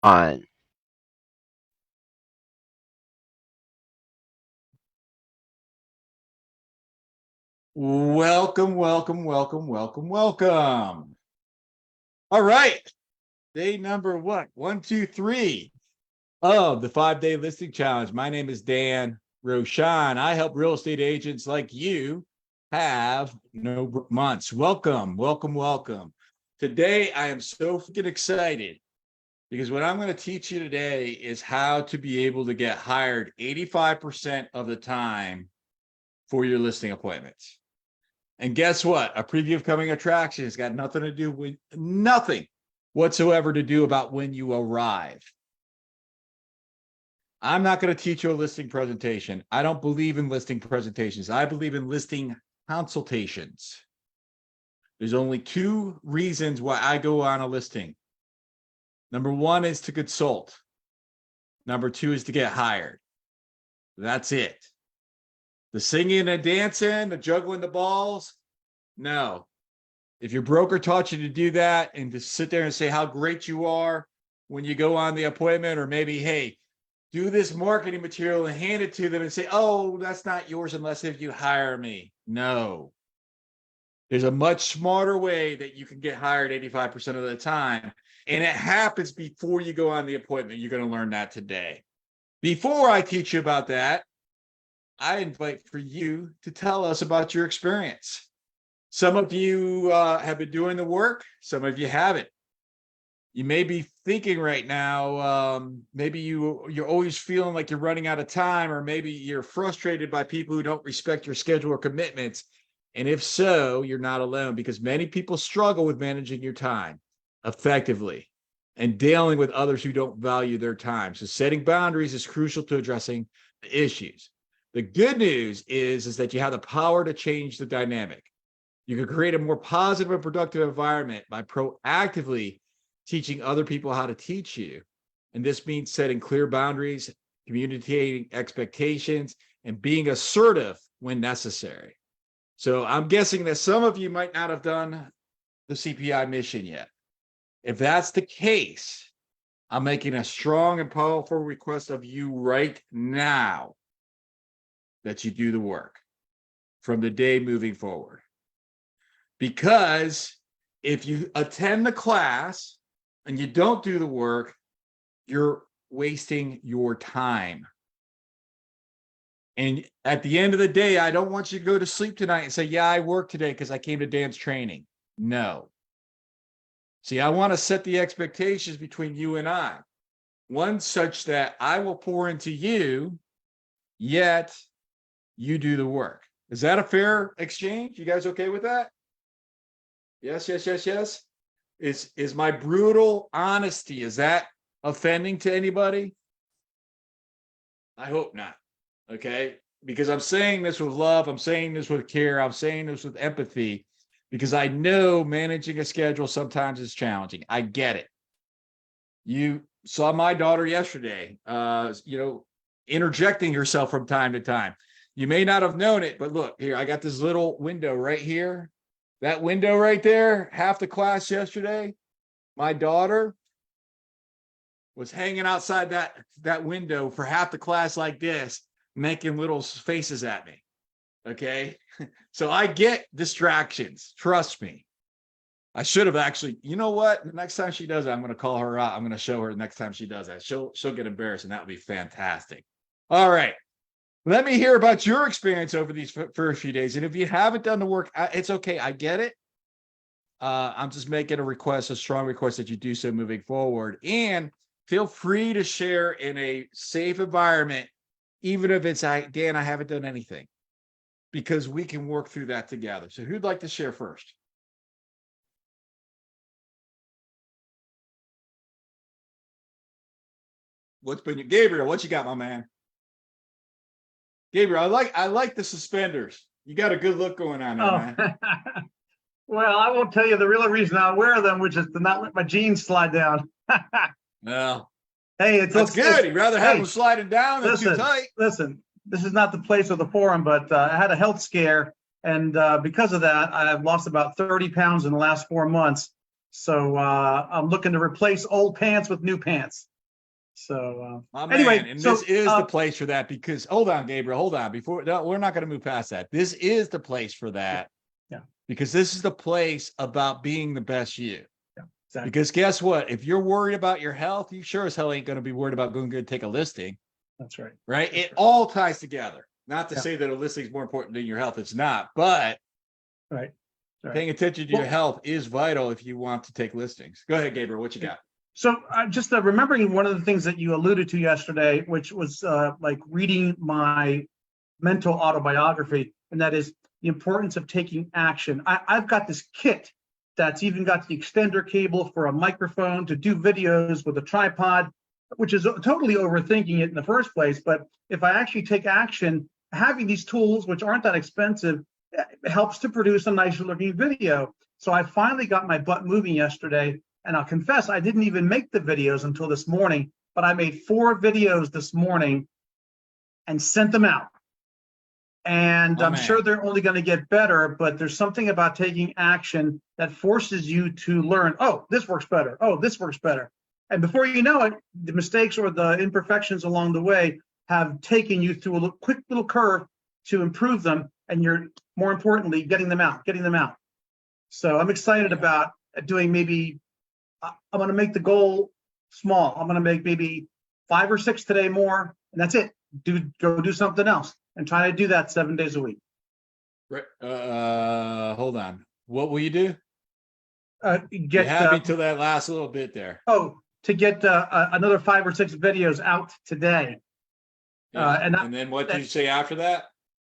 On. Welcome, welcome, welcome, welcome, welcome. All right. Day number what? 1, 2, 3 of the 5-day listing challenge. My name is Dan Rochon. I help real estate agents like you have no months. Welcome, welcome, welcome. Today, I am so freaking excited because what I'm going to teach you today is how to be able to get hired 85% of the time for your listing appointments. And guess what? A preview of coming attraction has got nothing to do with nothing whatsoever to do about when you arrive. I'm not going to teach you a listing presentation. I don't believe in listing presentations. I believe in listing consultations. There's only two reasons why I go on a listing. Number one is to consult. Number two is to get hired. That's it. The singing and dancing, the juggling the balls, no. If your broker taught you to do that and to sit there and say how great you are when you go on the appointment, or maybe, hey, do this marketing material and hand it to them and say, oh, that's not yours unless if you hire me. No. There's a much smarter way that you can get hired 85% of the time. And it happens before you go on the appointment. You're going to learn that today. Before I teach you about that, I invite for you to tell us about your experience. Some of you have been doing the work. Some of you haven't. You may be thinking right now, maybe you're always feeling like you're running out of time, or maybe you're frustrated by people who don't respect your schedule or commitments. And if so, you're not alone, because many people struggle with managing your time effectively and dealing with others who don't value their time. So setting boundaries is crucial to addressing the issues. The good news is that you have the power to change the dynamic. You can create a more positive and productive environment by proactively teaching other people how to teach you. And this means setting clear boundaries, communicating expectations, and being assertive when necessary. So I'm guessing that some of you might not have done the CPI mission yet. If that's the case, I'm making a strong and powerful request of you right now that you do the work from the day moving forward. Because if you attend the class and you don't do the work, you're wasting your time. And at the end of the day, I don't want you to go to sleep tonight and say, yeah, I worked today because I came to dance training. No. See, I want to set the expectations between you and I. One such that I will pour into you, yet you do the work. Is that a fair exchange? You guys okay with that? Yes, yes, yes, yes. Is my brutal honesty, is that offending to anybody? I hope not. Okay. Because I'm saying this with love. I'm saying this with care. I'm saying this with empathy, because I know managing a schedule sometimes is challenging. I get it. You saw my daughter yesterday, interjecting herself from time to time. You may not have known it, but look here, I got this little window right here. That window right there, half the class yesterday, my daughter was hanging outside that window for half the class like this, making little faces at me. Okay. So I get distractions. Trust me. I should have actually, you know what? The next time she does it, I'm going to call her out. I'm going to show her the next time she does that. She'll get embarrassed, and that would be fantastic. All right. Let me hear about your experience over these first few days. And if you haven't done the work, it's okay. I get it. I'm just making a strong request that you do so moving forward. And feel free to share in a safe environment, even if it's, Dan, I haven't done anything, because we can work through that together. So who'd like to share first? Gabriel, what you got, my man? Gabriel, I like the suspenders. You got a good look going on there, man. Well, I won't tell you the real reason I wear them, which is to not let my jeans slide down. Well, hey, that's good. You'd rather have them sliding down than too tight. Listen, this is not the place or the forum, but I had a health scare, and because of that, I've lost about 30 pounds in the last 4 months. So I'm looking to replace old pants with new pants. So My anyway, man, and so this is the place for that because hold on, Gabriel, hold on. Before no, we're not going to move past that. This is the place for that. Yeah. Because this is the place about being the best you. Yeah, exactly. Because guess what? If you're worried about your health, you sure as hell ain't going to be worried about going to take a listing. That's right. Right? That's It right. all ties together. Not to Yeah. say that a listing is more important than your health. It's not, but Right. paying attention to your health is vital if you want to take listings. Go ahead, Gabriel. What you got? So just remembering one of the things that you alluded to yesterday, which was like reading my mental autobiography, and that is the importance of taking action. I've got this kit that's even got the extender cable for a microphone to do videos with a tripod, which is totally overthinking it in the first place. But if I actually take action, having these tools, which aren't that expensive, helps to produce a nicer looking video. So I finally got my butt moving yesterday. And I'll confess, I didn't even make the videos until this morning, but I made 4 videos this morning and sent them out. And I'm sure they're only going to get better, but there's something about taking action that forces you to learn, oh, this works better. Oh, this works better. And before you know it, the mistakes or the imperfections along the way have taken you through a quick little curve to improve them. And you're, more importantly, getting them out. So I'm excited about doing maybe, I'm going to make the goal small. I'm going to make maybe 5 or 6 today more, and that's it. Go do something else and try to do that 7 days a week. Right. Hold on. What will you do? Get happy to that last little bit there. Oh, to get another 5 or 6 videos out today. Yeah. And then what did you say after that?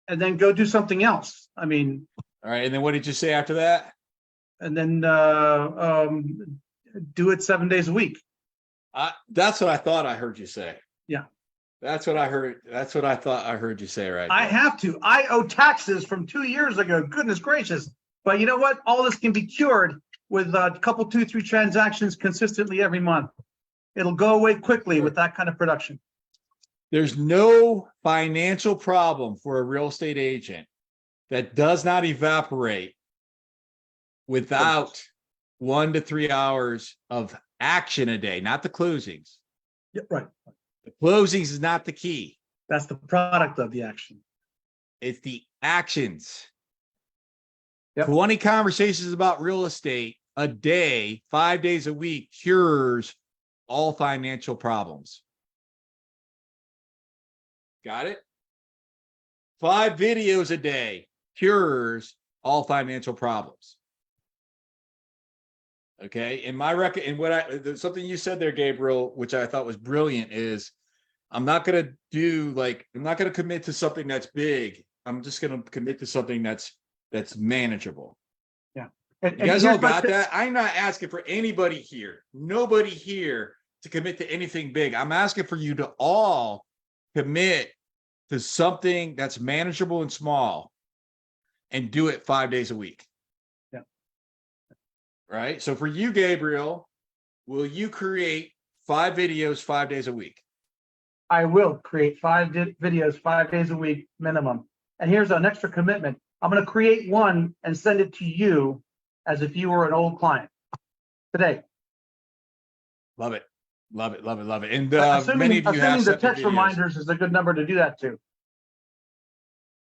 And then go do something else. I mean. All right. And then what did you say after that? And then do it 7 days a week. That's what I thought I heard you say. Yeah. That's what I heard. That's what I thought I heard you say right I there. have to. I owe taxes from 2 years ago. Goodness gracious. But you know what? All this can be cured with a couple, 2, 3 transactions consistently every month. It'll go away quickly with that kind of production. There's no financial problem for a real estate agent that does not evaporate without 1 to 3 hours of action a day, not the closings. Yeah, right. The closings is not the key. That's the product of the action. It's the actions. Yep. 20 conversations about real estate a day, 5 days a week cures all financial problems. Got it? 5 videos a day cures all financial problems. Okay. And my record, and there's something you said there, Gabriel, which I thought was brilliant, is I'm not going to commit to something that's big. I'm just going to commit to something that's manageable. Yeah. You guys all got that? I'm not asking for anybody here, nobody here to commit to anything big. I'm asking for you to all commit to something that's manageable and small and do it 5 days a week. Yeah. Right. So for you, Gabriel, will you create 5 videos 5 days a week? I will create 5 videos 5 days a week minimum. And here's an extra commitment. I'm going to create one and send it to you as if you were an old client today. Love it. Love it. Love it. Love it. And many of you have the text videos. reminders is a good number to do that too.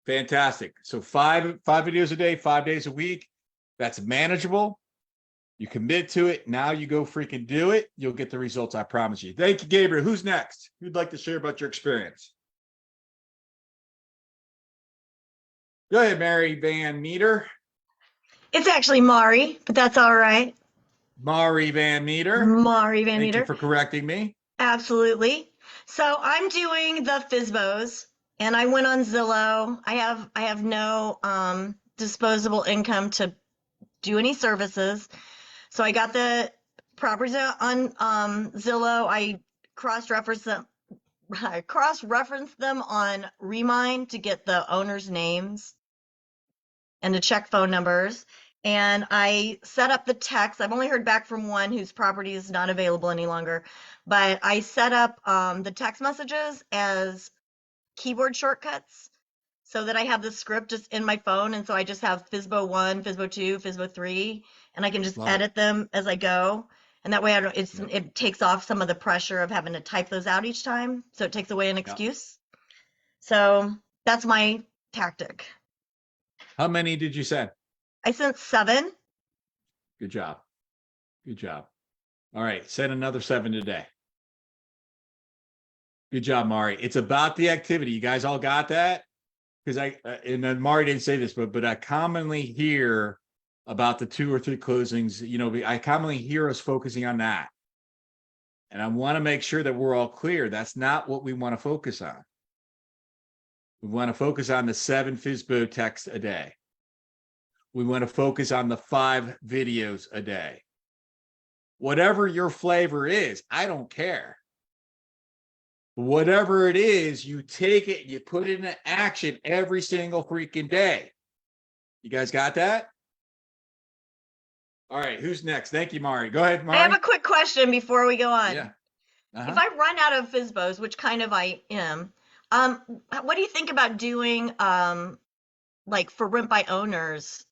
Fantastic. So 5 videos a day, 5 days a week. That's manageable. You commit to it. Now you go freaking do it. You'll get the results. I promise you. Thank you, Gabriel. Who's next? Who'd like to share about your experience? Go ahead, Mary Van Meter. It's actually Mari, but that's all right. Mari Van Meter. Mari Van Thank Meter. you for correcting me. Absolutely. So I'm doing the FSBOs, and I went on Zillow. I have no disposable income to do any services, so I got the properties on Zillow. I cross-referenced them on Remind to get the owners' names and to check phone numbers. And I set up the text. I've only heard back from one whose property is not available any longer, but I set up the text messages as keyboard shortcuts so that I have the script just in my phone. And so I just have FSBO 1, FSBO 2, FSBO 3, and I can just edit them as I go. And that way it takes off some of the pressure of having to type those out each time. So it takes away an excuse. So that's my tactic. How many did you send? I sent 7. Good job. Good job. All right. Send another 7 today. Good job, Mari. It's about the activity. You guys all got that? Because and then Mari didn't say this, but I commonly hear about the 2 or 3 closings. You know, I commonly hear us focusing on that. And I want to make sure that we're all clear. That's not what we want to focus on. We want to focus on the 7 FSBO texts a day. We want to focus on the 5 videos a day. Whatever your flavor is, I don't care. Whatever it is, you take it, you put it into action every single freaking day. You guys got that? All right, who's next? Thank you, Mari. Go ahead, Mari. I have a quick question before we go on. Yeah. If I run out of FSBOs, which kind of I am, what do you think about doing like for rent by owners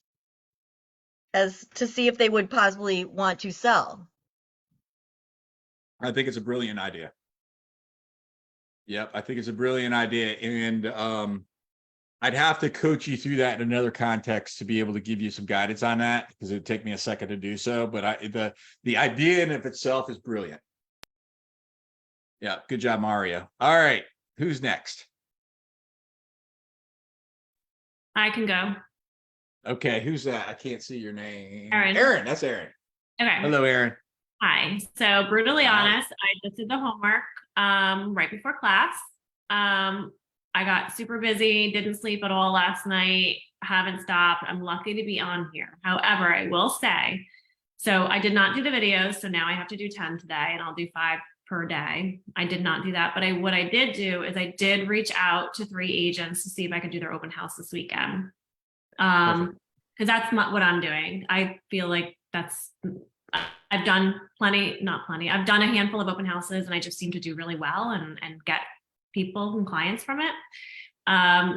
as to see if they would possibly want to sell? I think it's a brilliant idea. Yep, I think it's a brilliant idea. And I'd have to coach you through that in another context to be able to give you some guidance on that, because it'd take me a second to do so. But the idea in of itself is brilliant. Yeah, good job, Mario. All right, who's next? I can go. Okay, who's that? I can't see your name. Erin. Erin, that's Erin. Okay. Hello, Erin. Hi. So brutally Hi. honest, I just did the homework right before class. I got super busy, didn't sleep at all last night, haven't stopped. I'm lucky to be on here. However, I will say, so I did not do the videos, so now I have to do 10 today, and I'll do 5 per day. I did not do that, but what I did do is I did reach out to 3 agents to see if I could do their open house this weekend. Because that's not what I'm doing. I feel like I've done I've done a handful of open houses, and I just seem to do really well and get people and clients from it.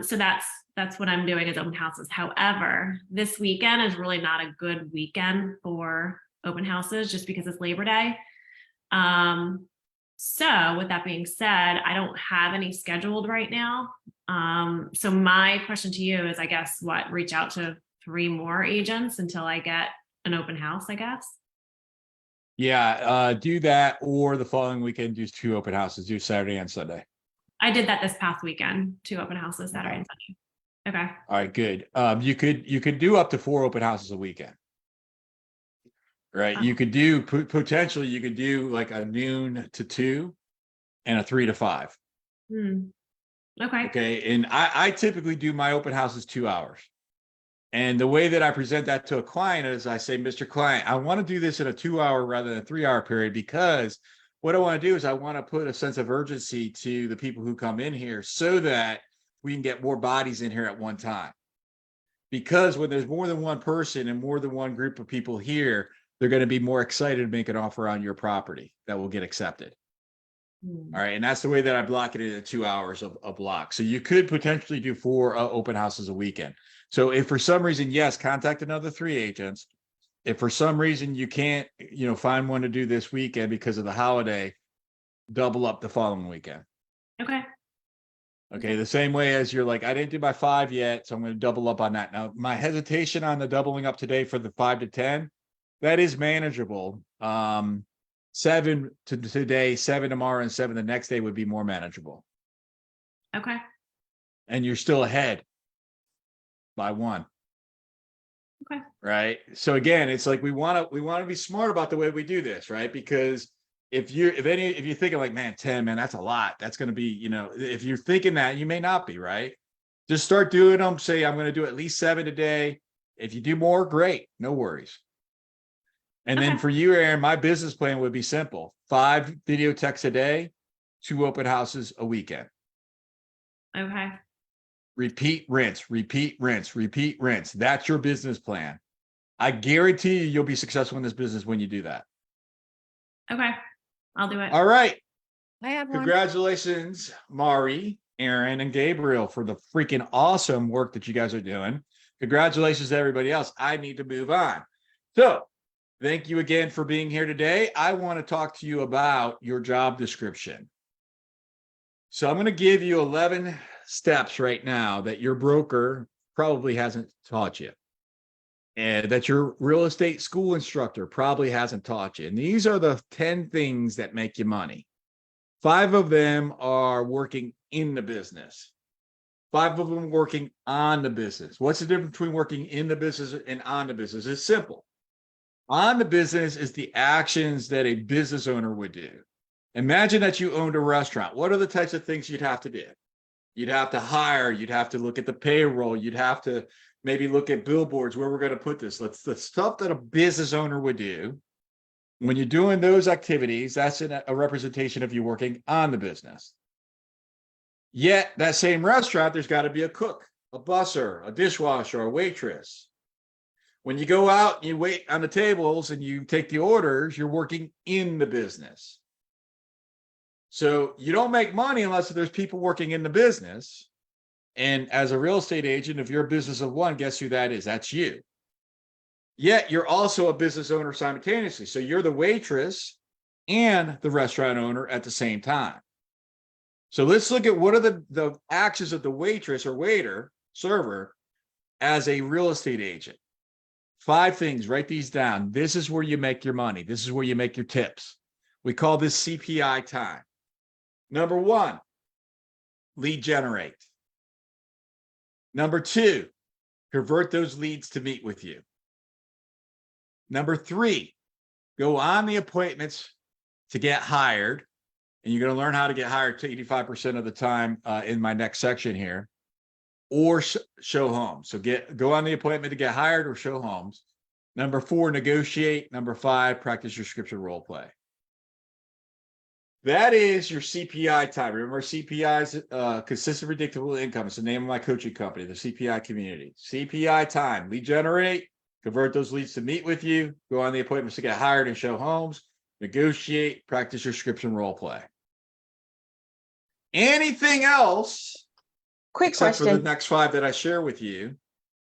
So that's what I'm doing is open houses. However, this weekend is really not a good weekend for open houses just because it's Labor Day. So with that being said, I don't have any scheduled right now. So my question to you is, I guess, reach out to 3 more agents until I get an open house, I guess. Yeah, do that, or the following weekend, do 2 open houses, do Saturday and Sunday. I did that this past weekend, 2 open houses, Saturday and Sunday. Okay. All right, good. You could do up to 4 open houses a weekend. Right. You could do potentially, you could do like a noon to 2 and a 3 to 5. Okay. Okay. And I typically do my open houses 2 hours. And the way that I present that to a client is I say, Mr. Client, I want to do this in a 2-hour rather than a 3-hour period, because what I want to do is I want to put a sense of urgency to the people who come in here so that we can get more bodies in here at one time. Because when there's more than one person and more than one group of people here, they're going to be more excited to make an offer on your property that will get accepted. All right. And that's the way that I block it into 2 hours of a block. So you could potentially do 4 open houses a weekend. So if for some reason, yes, contact another 3 agents. If for some reason you can't, find one to do this weekend because of the holiday, double up the following weekend. Okay. Okay. The same way as you're like, I didn't do my 5 yet, so I'm going to double up on that. Now, my hesitation on the doubling up today for the 5 to 10, that is manageable. 7 today, 7 tomorrow, and 7 the next day would be more manageable. Okay. And you're still ahead by 1. Okay. Right. So again, it's like we want to be smart about the way we do this, right? Because if you're thinking like, man, 10, man, that's a lot. That's going to be, if you're thinking that, you may not be, right? Just start doing them. Say, I'm going to do at least 7 today. If you do more, great. No worries. And then for you, Erin, my business plan would be simple: 5 video texts a day, 2 open houses a weekend. Okay. Repeat, rinse, repeat, rinse, repeat, rinse. That's your business plan. I guarantee you'll be successful in this business when you do that. Okay. I'll do it. All right. I had one. Congratulations, Mari, Erin, and Gabriel, for the freaking awesome work that you guys are doing. Congratulations to everybody else. I need to move on. So Thank you again for being here today. I want to talk to you about your job description. So I'm going to give you 11 steps right now that your broker probably hasn't taught you, and that your real estate school instructor probably hasn't taught you. And these are the 10 things that make you money. 5 of them are working in the business. 5 of them working on the business. What's the difference between working in the business and on the business? It's simple. On the business is the actions that a business owner would do. Imagine that you owned a restaurant. What are the types of things you'd have to do? You'd have to hire, you'd have to look at the payroll, you'd have to maybe look at billboards, where we're going to put this. The stuff that a business owner would do. When you're doing those activities, that's a representation of you working on the business. Yet that same restaurant, there's got to be a cook, a busser, a dishwasher, a waitress. When you go out and you wait on the tables and you take the orders, you're working in the business. So you don't make money unless there's people working in the business. And as a real estate agent, if you're a business of one, guess who that is? That's you. Yet you're also a business owner simultaneously. So you're the waitress and the restaurant owner at the same time. So let's look at what are the actions of the waitress or waiter, server, as a real estate agent. 5 things, write these down. This is where you make your money. This is where you make your tips. We call this CPI time. Number 1, lead generate. Number 2, convert those leads to meet with you. Number 3, go on the appointments to get hired. And you're going to learn how to get hired to 85% of the time in my next section here, or show homes. So go on the appointment to get hired or show homes. Number 4, negotiate. Number 5, practice your scripted role play. That is your CPI time. Remember, CPI is consistent predictable income. It's the name of my coaching company, the CPI community. CPI time, lead generate, convert those leads to meet with you, go on the appointments to get hired and show homes, negotiate, practice your script and role play. Anything else? Quick except question. for the next 5 that I share with you.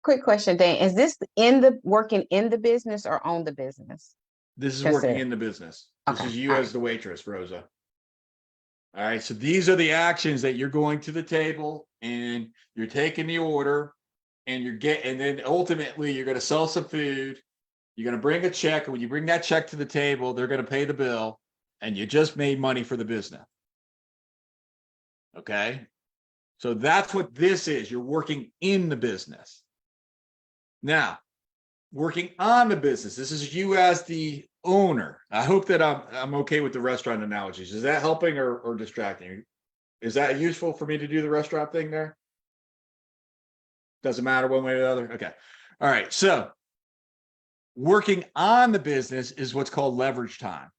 Quick question, Dan. Is this working in the business or on the business? This is Just working it. in the business. This Okay, is you all as the waitress, Rosa. All right. So these are the actions that you're going to the table and you're taking the order and and then ultimately you're going to sell some food. You're going to bring a check. And when you bring that check to the table, they're going to pay the bill and you just made money for the business. Okay. So that's what this is. You're working in the business. Now, working on the business. This is you as the owner. I hope that I'm okay with the restaurant analogies. Is that helping or distracting? Is that useful for me to do the restaurant thing there? Doesn't matter one way or the other. Okay. All right. So working on the business is what's called leverage time.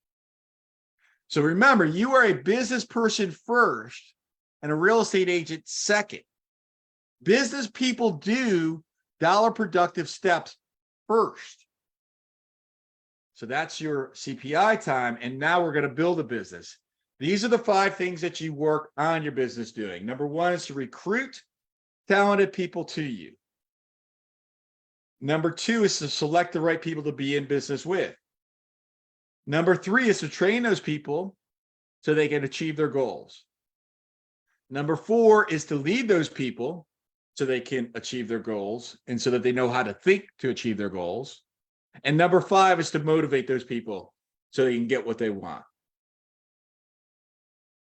So remember, you are a business person first and a real estate agent second. Business people do dollar productive steps first. So that's your CPI time. And now we're going to build a business. These are the 5 things that you work on your business doing. Number 1 is to recruit talented people to you. Number 2 is to select the right people to be in business with. Number 3 is to train those people so they can achieve their goals. Number 4 is to lead those people so they can achieve their goals and so that they know how to think to achieve their goals. And number 5 is to motivate those people so they can get what they want.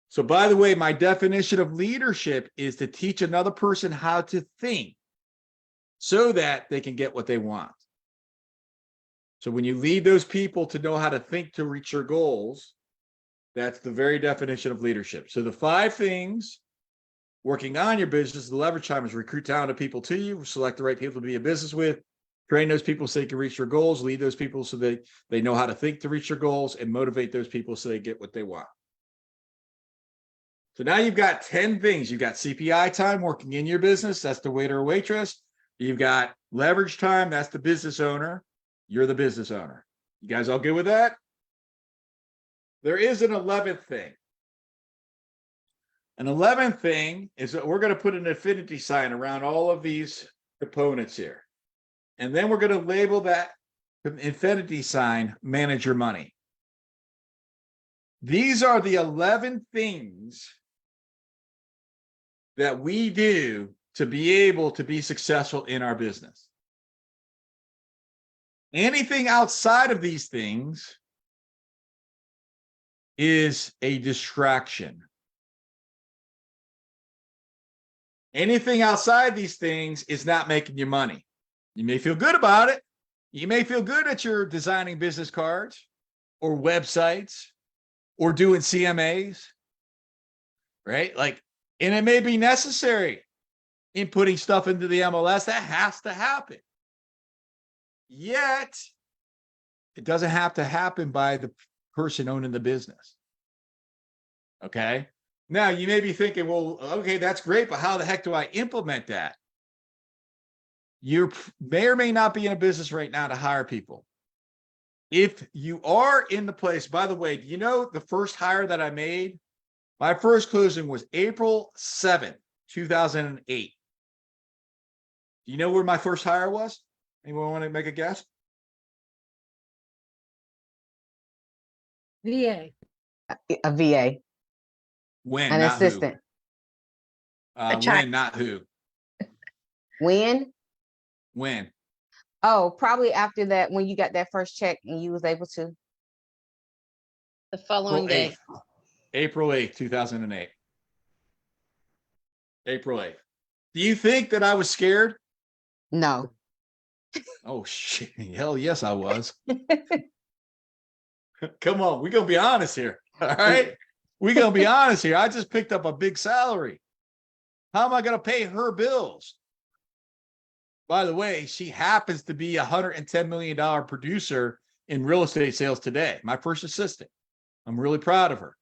So by the way, my definition of leadership is to teach another person how to think so that they can get what they want. So when you lead those people to know how to think to reach their goals, that's the very definition of leadership. So the 5 things working on your business, the leverage time is recruit talented people to you, select the right people to be in business with, train those people so they can reach their goals, lead those people so they know how to think to reach their goals, and motivate those people so they get what they want. So now you've got 10 things. You've got CPI time working in your business. That's the waiter or waitress. You've got leverage time. That's the business owner. You're the business owner. You guys all good with that? There is an 11th thing. An 11th thing is that we're going to put an affinity sign around all of these components here. And then we're going to label that infinity sign, manage your money. These are the 11 things that we do to be able to be successful in our business. Anything outside of these things is a distraction. Anything outside these things is not making you money. You may feel good about it. You may feel good that you're designing business cards or websites or doing CMAs, right? Like, and it may be necessary in putting stuff into the MLS. That has to happen. Yet, it doesn't have to happen by the person owning the business. Okay? Now, you may be thinking, well, okay, that's great, but how the heck do I implement that? You may or may not be in a business right now to hire people. If you are in the place, by the way, you know the first hire that I made? My first closing was April 7th, 2008. Do you know where my first hire was? Anyone want to make a guess? VA. A VA, When, an not assistant. who. When, not who. When? When? Oh, probably after that, when you got that first check and you was able to. The following April day. 8th. April 8th, 2008. April 8th. Do you think that I was scared? No. Oh, shit. Hell yes, I was. Come on, we're going to be honest here. All right? We're going to be honest here. I just picked up a big salary. How am I going to pay her bills? By the way, she happens to be a $110 million producer in real estate sales today. My first assistant. I'm really proud of her.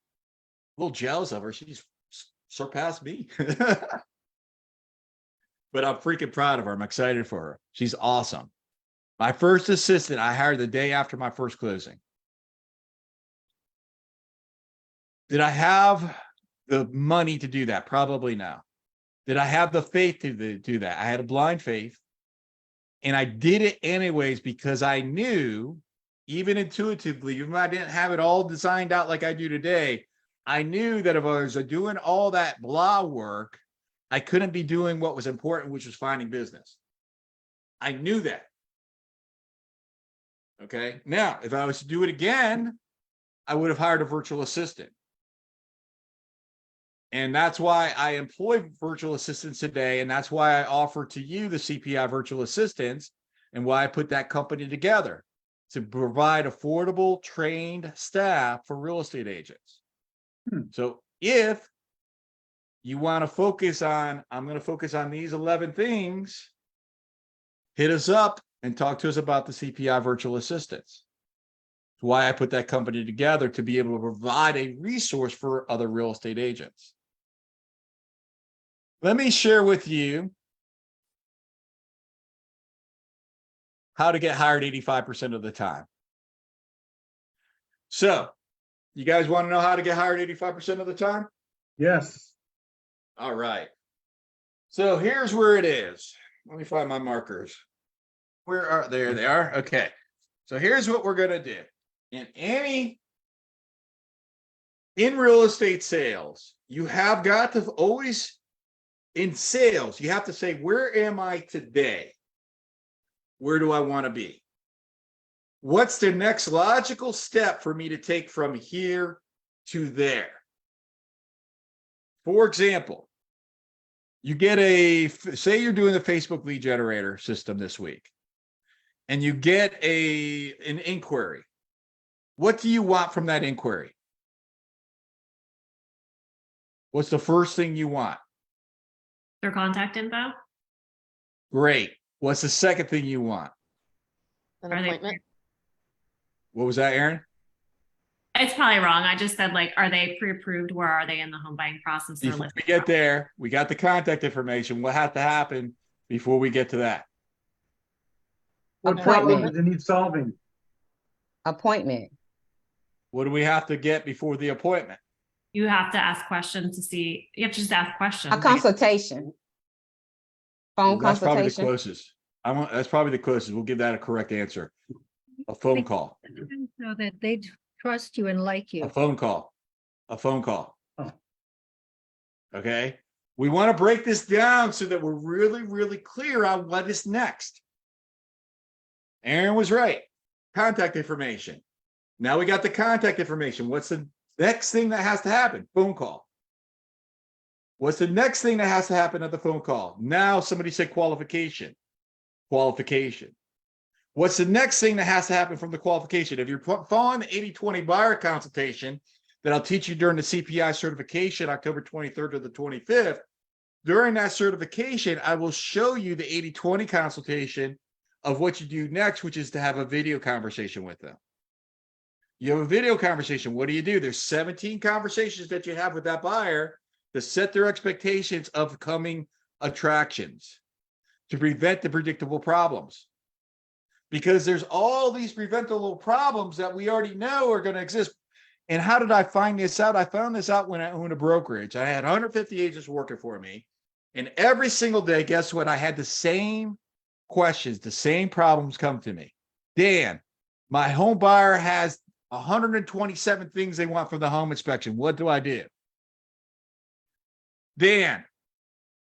A little jealous of her. She's surpassed me. But I'm freaking proud of her. I'm excited for her. She's awesome. My first assistant, I hired the day after my first closing. Did I have the money to do that? Probably no. Did I have the faith to do that? I had a blind faith. And I did it anyways because I knew, even intuitively, even if I didn't have it all designed out like I do today, I knew that if I was doing all that blah work, I couldn't be doing what was important, which was finding business. I knew that. Okay. Now, if I was to do it again, I would have hired a virtual assistant. And that's why I employ virtual assistants today. And that's why I offer to you the CPI virtual assistants and why I put that company together to provide affordable, trained staff for real estate agents. So if you want to focus on, I'm going to focus on these 11 things, hit us up and talk to us about the CPI virtual assistants. That's why I put that company together, to be able to provide a resource for other real estate agents. Let me share with you how to get hired 85% of the time. So, you guys want to know how to get hired 85% of the time? Yes. All right. So here's where it is. Let me find my markers. Where are there? They are. Okay. So here's what we're going to do. In real estate sales, you have got to always, in sales, you have to say, where am I today? Where do I want to be? What's the next logical step for me to take from here to there? For example, you get say you're doing the Facebook lead generator system this week, and you get an inquiry. What do you want from that inquiry? What's the first thing you want? Their contact info. Great. What's the second thing you want? An Are they- appointment. What was that, Aaron? It's probably wrong. I just said, like, are they pre-approved? Where are they in the home buying process? Or Before listing we get there, we got the contact information. What has to happen before we get to that? What problem Appointment. does it need solving? Appointment. What do we have to get before the appointment? You have to ask questions to see. You have to just ask questions. A consultation. Phone That's probably the consultation. closest. That's probably the closest. We'll give that a correct answer. A phone call, So that they trust you and like a you. phone call, a phone call. Oh. Okay. We want to break this down so that we're really, really clear on what is next. Aaron was right. Contact information. Now we got the contact information. What's the next thing that has to happen? Phone call. What's the next thing that has to happen at the phone call? Now somebody said qualification. Qualification. What's the next thing that has to happen from the qualification? If you're following the 80/20 buyer consultation that I'll teach you during the CPI certification, October 23rd to the 25th, during that certification, I will show you the 80/20 consultation of what you do next, which is to have a video conversation with them. You have a video conversation. What do? There's 17 conversations that you have with that buyer to set their expectations of coming attractions, to prevent the predictable problems. Because there's all these preventable problems that we already know are going to exist. And how did I find this out? I found this out when I owned a brokerage. I had 150 agents working for me. And every single day, guess what? I had the same questions, the same problems come to me. Dan, my home buyer has 127 things they want from the home inspection. What do I do? Dan,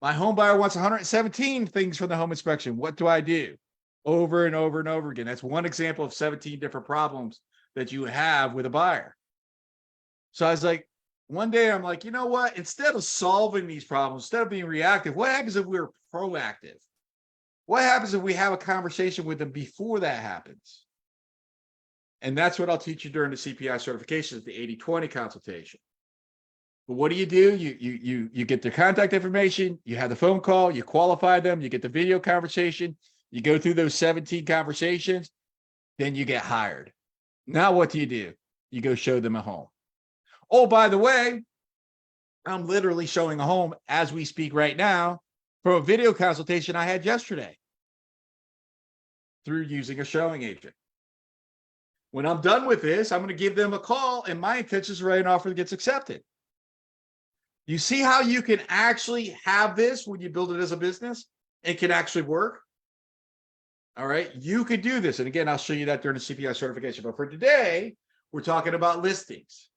my home buyer wants 117 things from the home inspection. What do I do? Over and over and over again. That's one example of 17 different problems that you have with a buyer. So I was like, one day I'm like, you know what? Instead of solving these problems, instead of being reactive, what happens if we're proactive? What happens if we have a conversation with them before that happens? And that's what I'll teach you during the CPI certification, the 80/20 consultation. But what do? You get their contact information, you have the phone call, you qualify them, you get the video conversation, you go through those 17 conversations, then you get hired. Now what do? You go show them a home. Oh, by the way, I'm literally showing a home as we speak right now from a video consultation I had yesterday through using a showing agent. When I'm done with this, I'm going to give them a call, and my intention is to write an offer that gets accepted. You see how you can actually have this when you build it as a business? It can actually work. All right, you could do this. And again, I'll show you that during the CPI certification. But for today, we're talking about listings.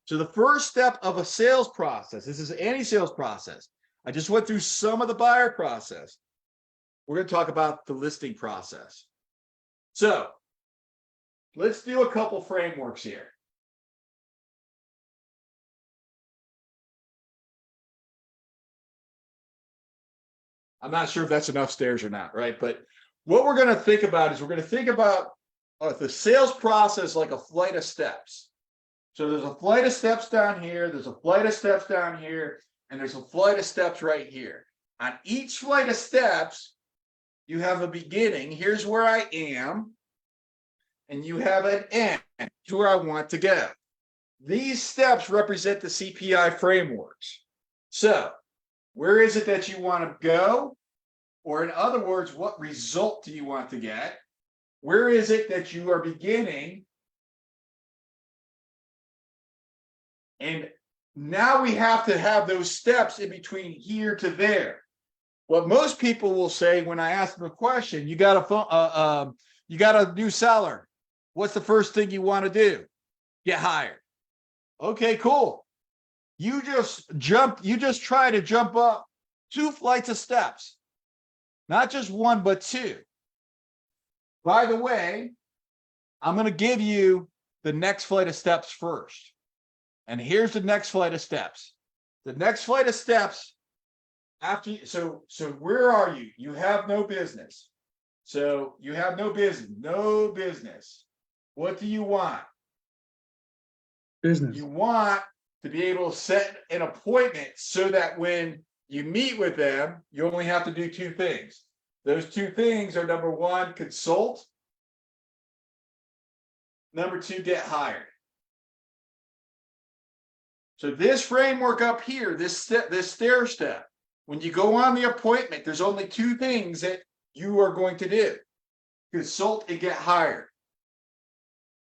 So the first step of a sales process, this is any sales process. I just went through some of the buyer process. We're going to talk about the listing process. So let's do a couple frameworks here. I'm not sure if that's enough stairs or not, right? But what we're going to think about is we're going to think about the sales process like a flight of steps. So there's a flight of steps down here, there's a flight of steps down here, and there's a flight of steps right here. On each flight of steps, you have a beginning. Here's where I am. And you have an end. Here's where I want to go. These steps represent the CPI frameworks. So where is it that you want to go? Or in other words, what result do you want to get? Where is it that you are beginning? And now we have to have those steps in between here to there. What most people will say when I ask them a question, you got a new seller. What's the first thing you want to do? Get hired. Okay, cool. You just try to jump up 2 flights of steps. Not just 1, but 2. By the way, I'm going to give you the next flight of steps first. And here's the next flight of steps. The next flight of steps after, so where are you? You have no business. So you have no business. What do you want? Business. You want to be able to set an appointment so that when you meet with them, you only have to do 2 things. Those 2 things are number 1, consult. Number 2, get hired. So this framework up here, this stair step, when you go on the appointment, there's only 2 things that you are going to do. Consult and get hired.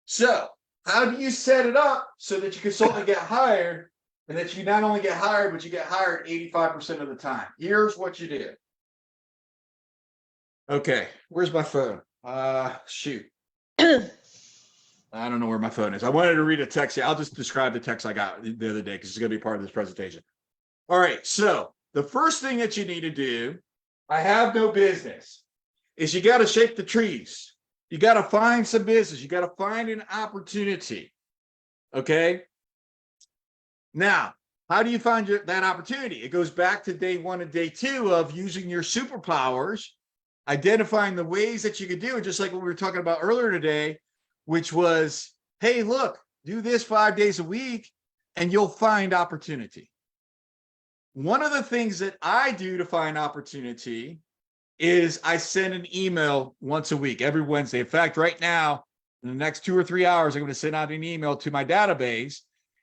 So how do you set it up so that you consult and get hired, and that you not only get hired, but you get hired 85% of the time? Here's what you do. Okay, where's my phone? Shoot. I don't know where my phone is. I wanted to read a text here. I'll just describe the text I got the other day because it's going to be part of this presentation. All right. So the first thing that you need to do, I have no business, is you got to shake the trees. You got to find some business. You got to find an opportunity. Okay. Now, how do you find that opportunity? It goes back to day 1 and day 2 of using your superpowers, identifying the ways that you could do it, just like what we were talking about earlier today, which was, hey, look, do this 5 days a week and you'll find opportunity. One of the things that I do to find opportunity is I send an email once a week, every Wednesday. In fact, right now, in the next 2 or 3 hours, I'm going to send out an email to my database,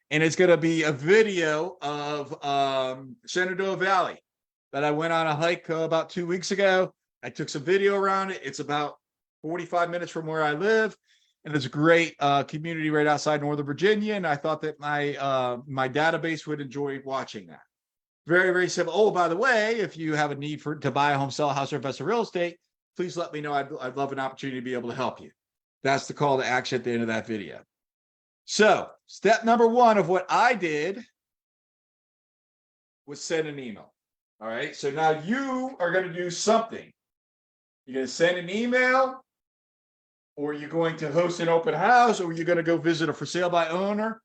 and it's going to be a video of Shenandoah Valley that I went on a hike about 2 weeks ago. I took some video around it. It's about 45 minutes from where I live, and it's a great community right outside Northern Virginia, and I thought that my database would enjoy watching that. Very, very simple. Oh, by the way, if you have a need to buy a home, sell a house, or invest in real estate, please let me know. I'd love an opportunity to be able to help you. That's the call to action at the end of that video. So step number 1 of what I did was send an email. All right. So now you are going to do something. You're going to send an email, or you're going to host an open house, or you're going to go visit a for sale by owner,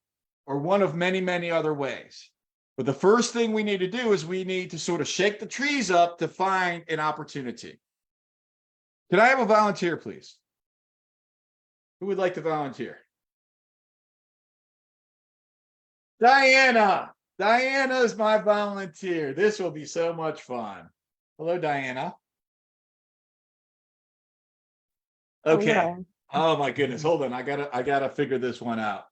or one of many, many other ways. But the first thing we need to do is we need to sort of shake the trees up to find an opportunity. Can I have a volunteer, please? Who would like to volunteer? Diana. Diana is my volunteer. This will be so much fun. Hello, Diana. Okay. Oh my goodness. Hold on. I gotta figure this one out.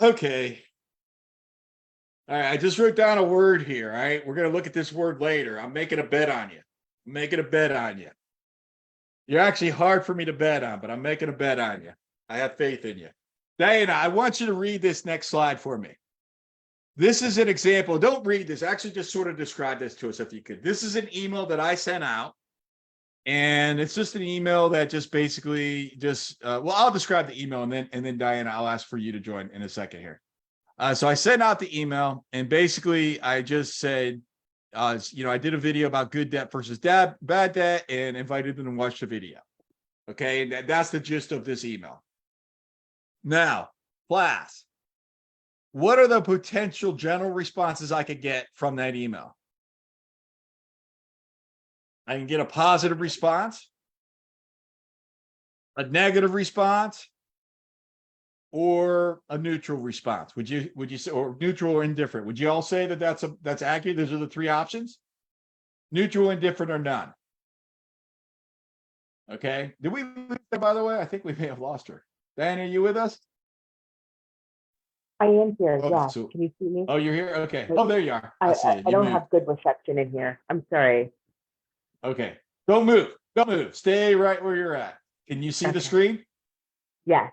Okay. All right. I just wrote down a word here. All right. We're gonna look at this word later. I'm making a bet on you. I'm making a bet on you. You're actually hard for me to bet on, but I'm making a bet on you. I have faith in you. Diana, I want you to read this next slide for me. This is an example. Don't read this. Actually, just sort of describe this to us if you could. This is an email that I sent out. And it's just an email that just basically just, well, I'll describe the email and then Diana, I'll ask for you to join in a second here. So I sent out the email, and basically I just said, I did a video about good debt versus bad debt and invited them to watch the video. Okay. And that's the gist of this email. Now, class, what are the potential general responses I could get from that email? I can get a positive response, a negative response, or a neutral response. Would you say, or neutral or indifferent? Would you all say that that's accurate? Those are the 3 options: neutral, indifferent, or none. Okay. Did we lose her, by the way? I think we may have lost her. Diana, are you with us? I am here, Oh, yeah. so- Can you see me? Oh, you're here? Okay. Oh, there you are. I see it. I You don't moved. have good reception in here. I'm sorry. Okay. Don't move. Don't move. Stay right where you're at. Can you see the Okay. screen? Yes,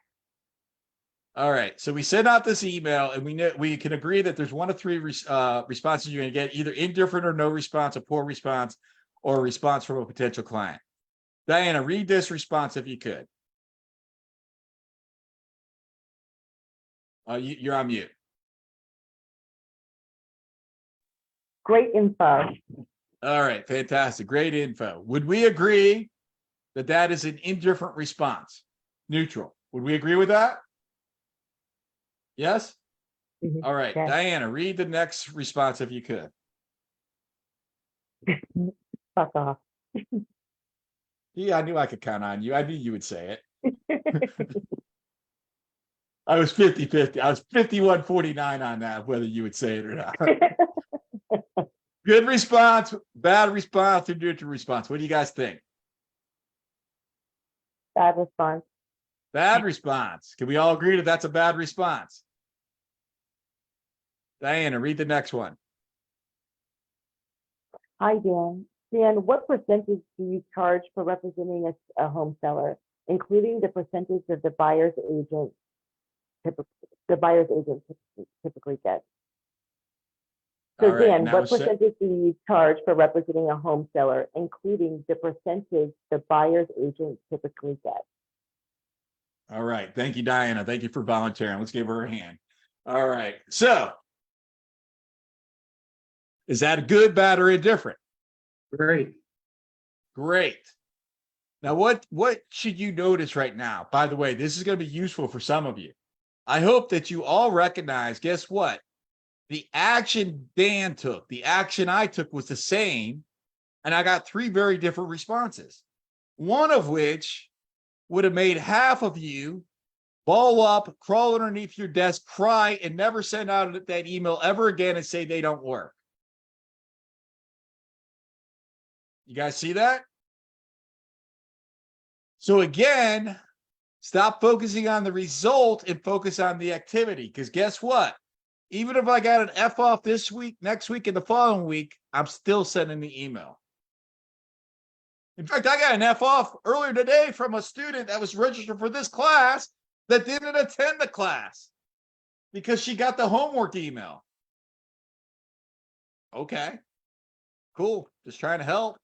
All right. So we sent out this email, and we can agree that there's 1 of 3 responses you're going to get: either indifferent or no response, a poor response, or a response from a potential client. Diana, read this response if you could. You're on mute. great info. All right. Fantastic. Great info. Would we agree that that is an indifferent response? Neutral. Would we agree with that? Yes? Mhm. All right. Yes. Diana, read the next response if you could. Fuck off. Yeah, I knew I could count on you. I knew you would say it. I was 50-50. I was 51-49 on that, whether you would say it or not. Good response, bad response, or neutral response. What do you guys think? Bad response. Bad response. Can we all agree that that's a bad response? Diana, read the next one. Hi, Dan. Dan, what percentage do you charge for representing a home seller, including the percentage of the buyer's agent typically gets? So All right, Dan, now what we're set. percentage do you charge for representing a home seller, including the percentage the buyer's agent typically gets? All right. Thank you, Diana. Thank you for volunteering. Let's give her a hand. All right. So is that good, bad, or indifferent? Great. Great. Now, what should you notice right now? By the way, this is going to be useful for some of you. I hope that you all recognize, guess what? The action Dan took, the action I took was the same, and I got 3 very different responses. One of which would have made half of you ball up, crawl underneath your desk, cry, and never send out that email ever again and say they don't work. You guys see that? So again, stop focusing on the result and focus on the activity. Because guess what? Even if I got an F off this week, next week, and the following week, I'm still sending the email. In fact, I got an F off earlier today from a student that was registered for this class that didn't attend the class because she got the homework email. Okay, cool. Just trying to help.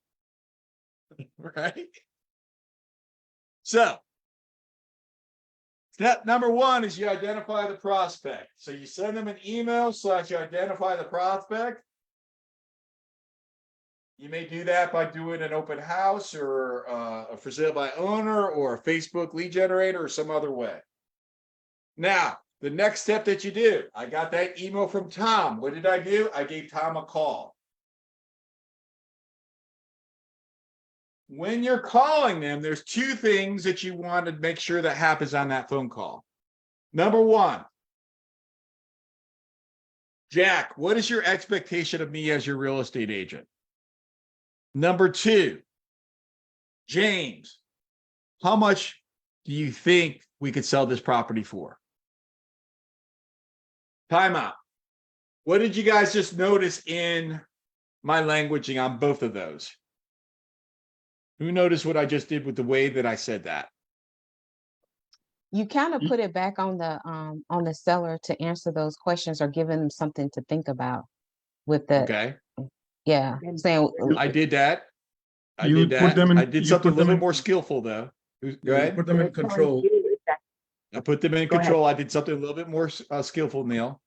Right? So, step number 1 is you identify the prospect. So you send them an email / you identify the prospect. You may do that by doing an open house or a for sale by owner or a Facebook lead generator or some other way. Now, the next step that you do, I got that email from Tom. What did I do? I gave Tom a call. When you're calling them, there's 2 things that you want to make sure that happens on that phone call. Number 1, Jack, what is your expectation of me as your real estate agent? Number 2, James, how much do you think we could sell this property for? Time out. What did you guys just notice in my languaging on both of those? Who noticed what I just did with the way that I said that? You kind of put it back on the seller to answer those questions or giving them something to think about with the, Okay, yeah, saying, I did that. I You did put that. them in- I did you something a put them little in- bit more skillful though. Go You ahead. put them in control. I put them in Go ahead. control. I did something a little bit more skillful, Neil.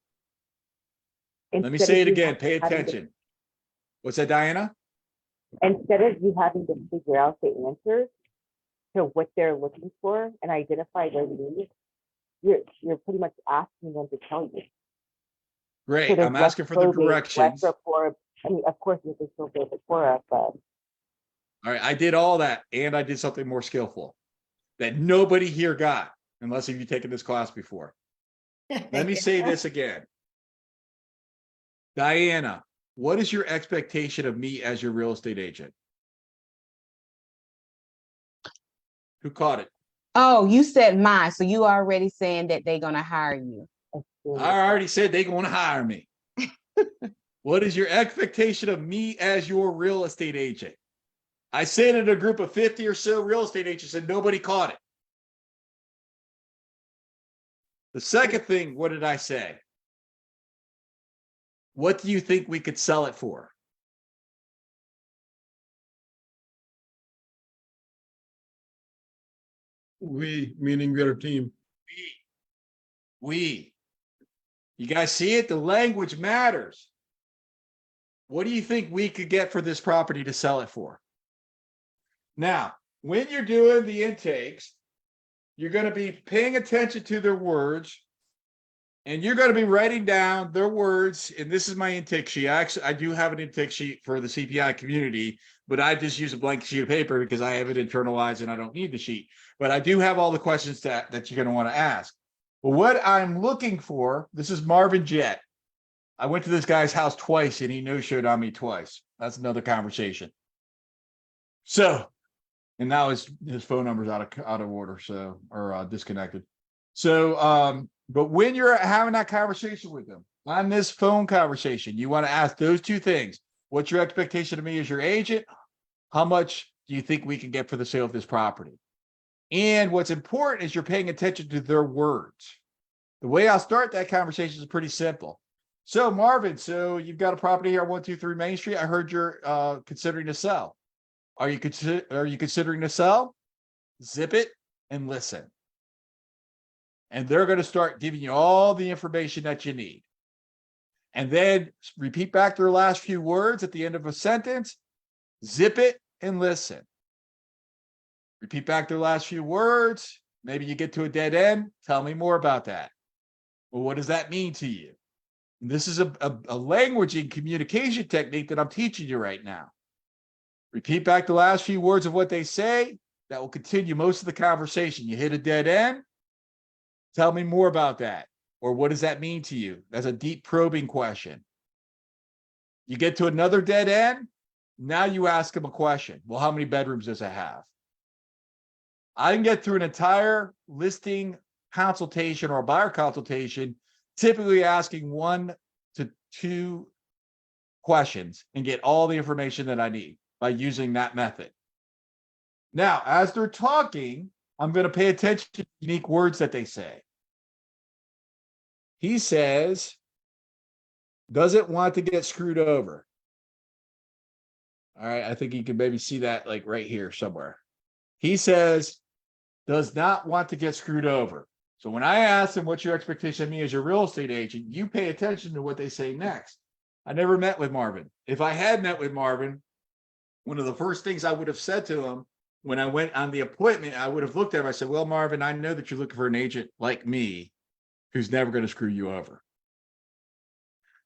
Let me Instead say of it you again. Pay having to- attention. What's that, Diana? Instead of you having to figure out the answers to what they're looking for and identify their needs, you're pretty much asking them to tell you. Great. So there's I'm less asking for the probing, less directions. rapport. I mean, of course, you can still build rapport, but All right. I did all that and I did something more skillful that nobody here got, unless you've taken this class before. Let me say this again. Diana, what is your expectation of me as your real estate agent? Who caught it? oh, you said mine, so you already saying that they're gonna hire you. I already said they're going to hire me. What is your expectation of me as your real estate agent? I said in a group of 50 or so real estate agents and nobody caught it. The second thing, what did I say? What do you think we could sell it for? We, meaning we're a team. We. You guys see it? The language matters. What do you think we could get for this property to sell it for? Now, when you're doing the intakes, you're going to be paying attention to their words and you're going to be writing down their words. And this is my intake sheet. I do have an intake sheet for the CPI community, but I just use a blank sheet of paper because I have it internalized and I don't need the sheet. But I do have all the questions that you're going to want to ask. But what I'm looking for, this is Marvin Jett. I went to this guy's house twice and he no-showed on me twice. That's another conversation. So, and now his phone number's out of order, so, or disconnected. So, but when you're having that conversation with them, on this phone conversation, you want to ask those 2 things. What's your expectation of me as your agent? How much do you think we can get for the sale of this property? And what's important is you're paying attention to their words. The way I'll start that conversation is pretty simple. So Marvin, so you've got a property here on 123 Main Street. I heard you're considering to sell. Are you considering to sell? Zip it and listen. And they're going to start giving you all the information that you need. And then repeat back their last few words at the end of a sentence. Zip it and listen. Repeat back their last few words. Maybe you get to a dead end. Tell me more about that. Well, what does that mean to you? And this is a language and communication technique that I'm teaching you right now. Repeat back the last few words of what they say. That will continue most of the conversation. You hit a dead end. Tell me more about that. Or what does that mean to you? That's a deep probing question. You get to another dead end. Now you ask them a question. Well, how many bedrooms does it have? I can get through an entire listing consultation or a buyer consultation, typically asking 1 to 2 questions and get all the information that I need by using that method. Now, as they're talking, I'm going to pay attention to unique words that they say. He says, doesn't want to get screwed over. All right, I think you can maybe see that like right here somewhere. He says, does not want to get screwed over. So when I ask him, what's your expectation of me as your real estate agent, you pay attention to what they say next. I never met with Marvin. If I had met with Marvin, one of the first things I would have said to him when I went on the appointment, I would have looked at him. I said, well, Marvin, I know that you're looking for an agent like me who's never going to screw you over.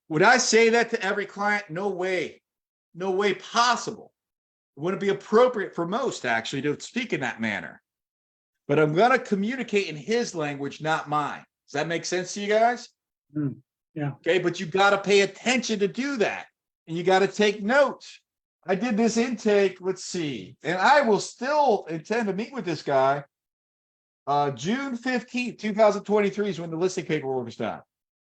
Would I say that to every client? No way. No way possible. It wouldn't be appropriate for most, actually, to speak in that manner. But I'm going to communicate in his language, not mine. Does that make sense to you guys? Yeah. Okay, but you got to pay attention to do that. And you got to take notes. I did this intake, let's see, and I will still intend to meet with this guy. June 15th, 2023 is when the listing paperwork is done.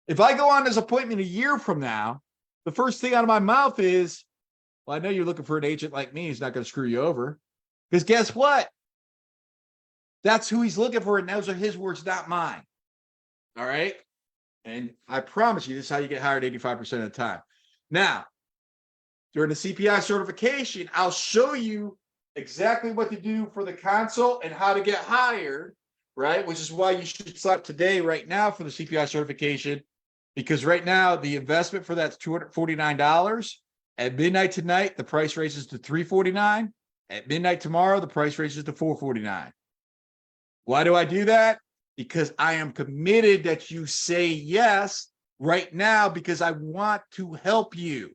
If I go on this appointment a year from now, the first thing out of my mouth is, well, I know you're looking for an agent like me who's not going to screw you over. Because guess what? That's who he's looking for, and those are his words, not mine. All right? And I promise you, this is how you get hired 85% of the time. Now, during the CPI certification, I'll show you exactly what to do for the consult and how to get hired, right? Which is why you should sign up today, right now, for the CPI certification, because right now the investment for that's $249. At midnight tonight, the price raises to $349. At midnight tomorrow, the price raises to $449. Why do I do that? Because I am committed that you say yes right now, because I want to help you.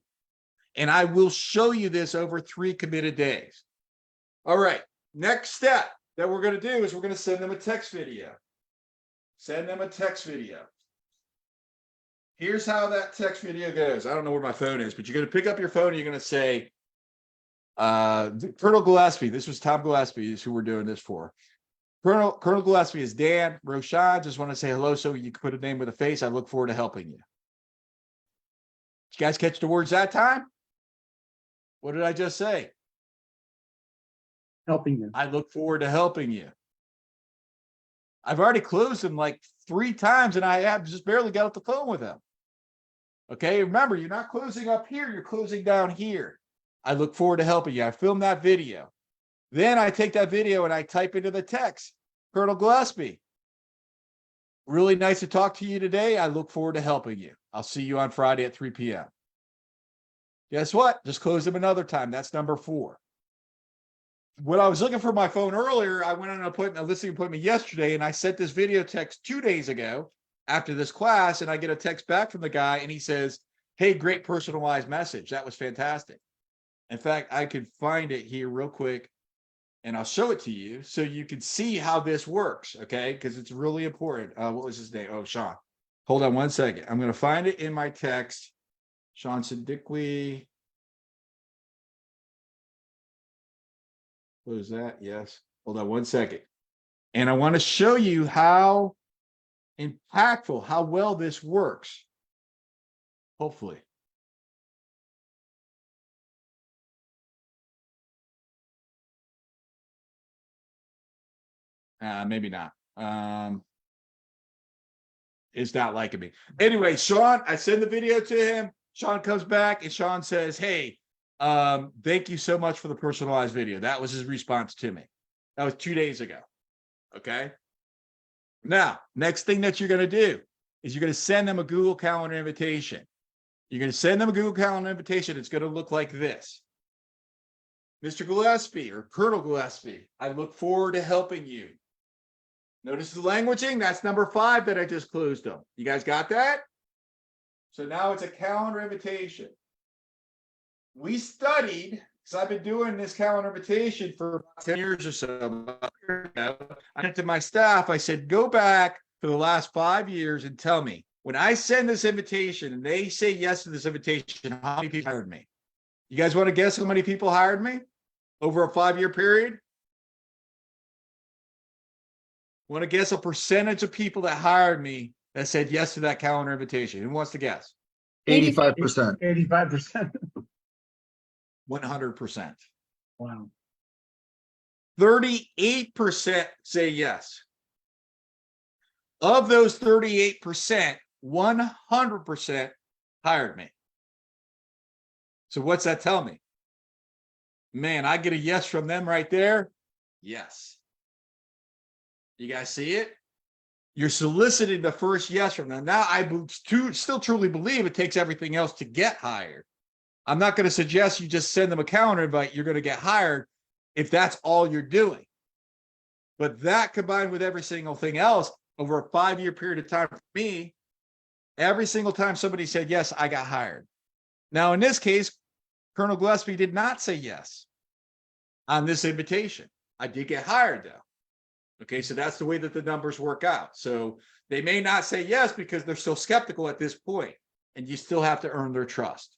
And I will show you this over 3 committed days. All right. Next step that we're going to do is we're going to send them a text video. Send them a text video. Here's how that text video goes. I don't know where my phone is, but you're going to pick up your phone and you're going to say, Colonel Gillespie, this was Tom Gillespie is who we're doing this for. Colonel Gillespie is Dan Rochon. Just want to say hello so you can put a name with a face. I look forward to helping you. Did you guys catch the words that time? What did I just say? Helping you. I look forward to helping you. I've already closed him like 3 times and I have just barely got off the phone with him. Okay, remember, you're not closing up here, you're closing down here. I look forward to helping you. I filmed that video. Then I take that video and I type into the text, Colonel Gillespie, really nice to talk to you today. I look forward to helping you. I'll see you on Friday at 3 p.m. Guess what? Just close them another time. That's number 4. When I was looking for my phone earlier, I went on an appointment, a listing appointment yesterday, and I sent this video text 2 days ago after this class, and I get a text back from the guy, and he says, hey, great personalized message. That was fantastic. In fact, I could find it here real quick, and I'll show it to you so you can see how this works, okay? Because it's really important. What was his name? Oh, Sean. Hold on one second. I'm going to find it in my text. Sean Siddiqui. What is that? Yes. Hold on one second. And I want to show you how impactful, how well this works. Hopefully. Maybe not. is not liking me. Anyway, Sean, I send the video to him. Sean comes back and Sean says, hey, thank you so much for the personalized video. That was his response to me. That was 2 days ago. Okay. Now, next thing that you're going to do is you're going to send them a Google Calendar invitation. You're going to send them a Google Calendar invitation. It's going to look like this. Mr. Gillespie or Colonel Gillespie, I look forward to helping you. Notice the languaging. That's number 5 that I just closed on. You guys got that? So now it's a calendar invitation. We studied, because I've been doing this calendar invitation for about 10 years or so. I said to my staff, I said, go back for the last 5 years and tell me, when I send this invitation and they say yes to this invitation, how many people hired me? You guys want to guess how many people hired me over a 5-year period? Want to guess a percentage of people that hired me that said yes to that calendar invitation? Who wants to guess? 85%. 85%. 100%. Wow. 38% say yes. Of those 38%, 100% hired me. So what's that tell me? Man, I get a yes from them right there. Yes. You guys see it? You're soliciting the first yes from them. Now, I still truly believe it takes everything else to get hired. I'm not going to suggest you just send them a calendar invite. You're going to get hired if that's all you're doing. But that combined with every single thing else over a 5-year period of time for me, every single time somebody said yes, I got hired. Now, in this case, Colonel Gillespie did not say yes on this invitation. I did get hired though. Okay, so that's the way that the numbers work out. So they may not say yes because they're still skeptical at this point, and you still have to earn their trust.